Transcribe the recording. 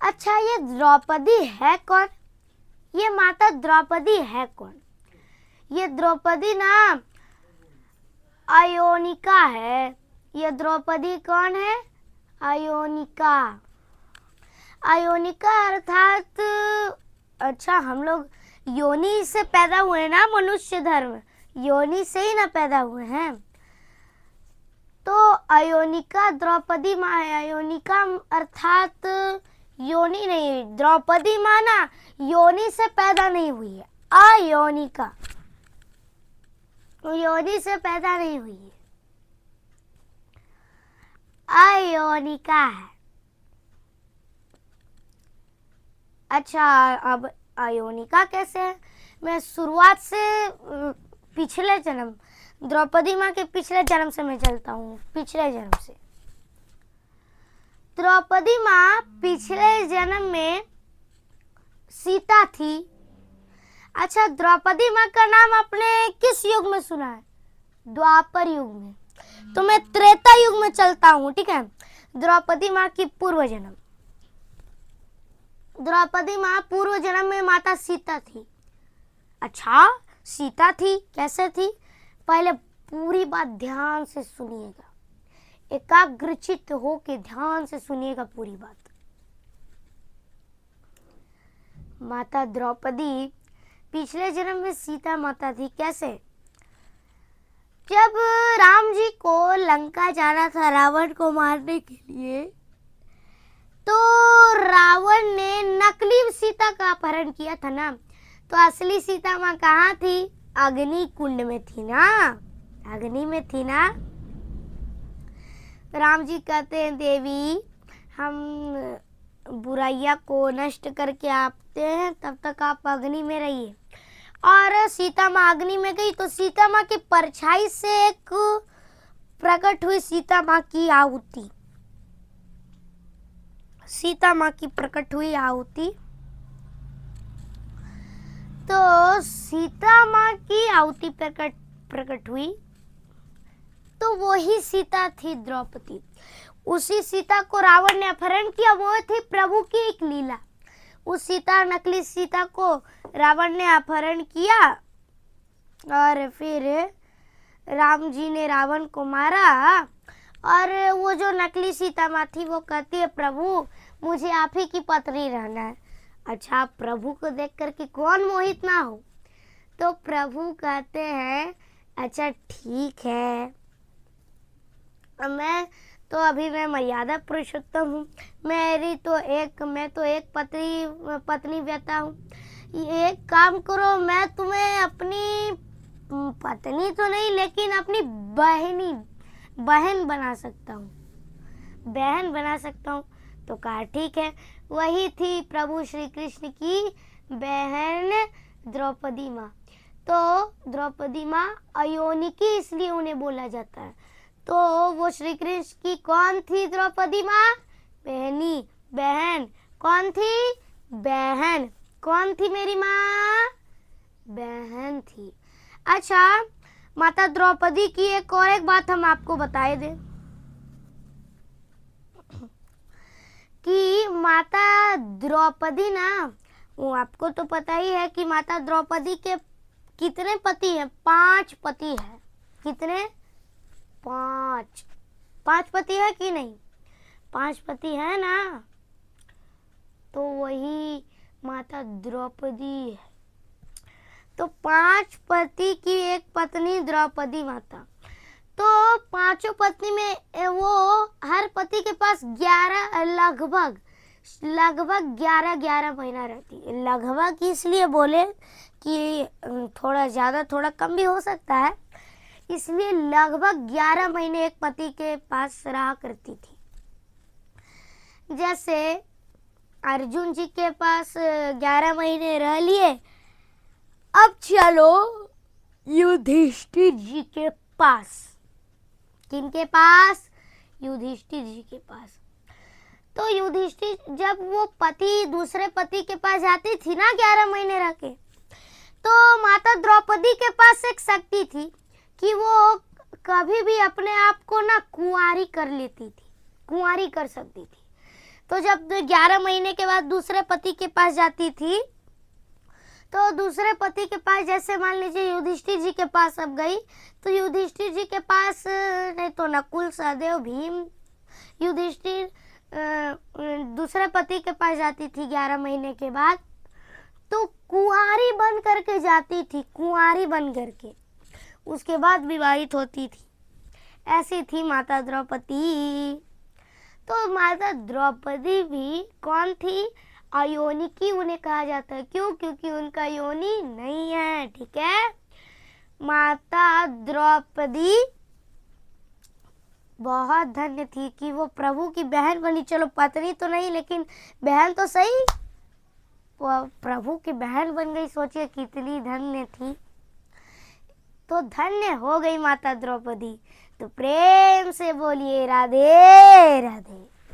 अच्छा, ये द्रौपदी है कौन? ये माता द्रौपदी है कौन? ये द्रौपदी ना अयोनिका है। ये द्रौपदी कौन है? अयोनिका। अयोनिका अर्थात, अच्छा हम लोग योनि से पैदा हुए ना, मनुष्य धर्म योनि से ही ना पैदा हुए हैं। तो अयोनिका द्रौपदी माँ है। अयोनिका अर्थात योनि नहीं, द्रौपदी माँ ना योनि से पैदा नहीं हुई है। अयोनिका योनि से पैदा नहीं हुई है, अयोनिका है। अच्छा, अब अयोनिका कैसे है? मैं शुरुआत से पिछले जन्म, द्रौपदी माँ के पिछले जन्म से मैं चलता हूँ। पिछले जन्म से द्रौपदी माँ पिछले जन्म में सीता थी। अच्छा, द्रौपदी माँ का नाम आपने किस युग में सुना है? द्वापर युग में। तो मैं त्रेता युग में चलता हूँ, ठीक है। द्रौपदी माँ की पूर्व जन्म, द्रौपदी माँ पूर्व जन्म में माता सीता थी। अच्छा, सीता थी, कैसे थी? पहले पूरी बात ध्यान से सुनिएगा, एकाग्रचित्त होके ध्यान से सुनिएगा पूरी बात। माता द्रौपदी पिछले जन्म में सीता माता थी। कैसे? जब राम जी को लंका जाना था रावण को मारने के लिए, तो रावण ने नकली सीता का अपहरण किया था ना। तो असली सीता माँ कहाँ थी? अग्नि कुंड में थी ना, अग्नि में थी ना। राम जी कहते हैं, देवी हम बुराइया को नष्ट करके आते हैं, तब तक आप अग्नि में रहिए। और सीता माँ अग्नि में गई तो सीता माँ की परछाई से एक प्रकट हुई सीता माँ की आहुति। सीता माँ की प्रकट हुई आहुति। तो सीता माँ की आहुति प्रकट हुई, तो वो ही सीता थी द्रौपदी। उसी सीता को रावण ने अपहरण किया, वो थी प्रभु की एक लीला। उस सीता, नकली सीता को रावण ने अपहरण किया और फिर राम जी ने रावण को मारा। और वो जो नकली सीता माँ थी वो कहती है, प्रभु मुझे आप ही की पत्नी रहना है। अच्छा, प्रभु को देख करके कौन मोहित ना हो? तो प्रभु कहते हैं, अच्छा ठीक है, मैं मर्यादा पुरुषोत्तम हूँ। मैं तो एक पत्नी व्यता हूँ। एक काम करो, मैं तुम्हें अपनी पत्नी तो नहीं लेकिन अपनी बहन बना सकता हूँ, बहन बना सकता हूँ। तो कहा ठीक है। वही थी प्रभु श्री कृष्ण की बहन द्रौपदी माँ। तो द्रौपदी माँ अयोनिकी इसलिए उन्हें बोला जाता है। तो वो श्री कृष्ण की कौन थी? द्रौपदी माँ बहन। कौन थी? बहन। कौन थी मेरी माँ? बहन थी। अच्छा, माता द्रौपदी की एक बात हम आपको बताए दें कि माता द्रौपदी ना, वो आपको तो पता ही है कि माता द्रौपदी के कितने पति हैं? 5 पति हैं। कितने? 5 पति है कि नहीं? 5 पति है ना। तो वही माता द्रौपदी है। तो 5 पति की एक पत्नी द्रौपदी माता। तो 5 पत्नी में वो हर पति के पास लगभग 11 महीना रहती है। लगभग इसलिए बोले कि थोड़ा ज़्यादा थोड़ा कम भी हो सकता है, इसलिए लगभग 11 महीने एक पति के पास रहा करती थी। जैसे अर्जुन जी के पास 11 महीने रह लिए। अब चलो युधिष्ठिर जी के पास। किनके पास? युधिष्ठिर जी के पास। तो युधिष्ठिर जब वो पति दूसरे पति के पास जाती थी ना 11 महीने रह के, तो माता द्रौपदी के पास एक शक्ति थी कि वो कभी भी अपने आप को ना कुंवारी कर लेती थी, कुंवारी कर सकती थी। तो जब 11 महीने के बाद दूसरे पति के पास जाती थी, तो दूसरे पति के पास जैसे मान लीजिए युधिष्ठिर जी के पास अब गई, तो युधिष्ठिर जी के पास नहीं तो नकुल, सहदेव, भीम, युधिष्ठिर दूसरे पति के पास जाती थी 11 महीने के बाद, तो कुंवारी बन करके जाती थी, कुंवारी बन करके, उसके बाद विवाहित होती थी। ऐसी थी माता द्रौपदी। तो माता द्रौपदी भी कौन थी? अयोनिकी उन्हें कहा जाता है। क्यों? क्योंकि उनका योनि नहीं है। ठीक है, माता द्रौपदी बहुत धन्य थी कि वो प्रभु की बहन बनी। चलो पत्नी तो नहीं, लेकिन बहन तो सही, वो प्रभु की बहन बन गई। सोचिए कितनी धन्य थी। तो धन्य हो गई माता द्रौपदी। तो प्रेम से बोलिए राधे राधे।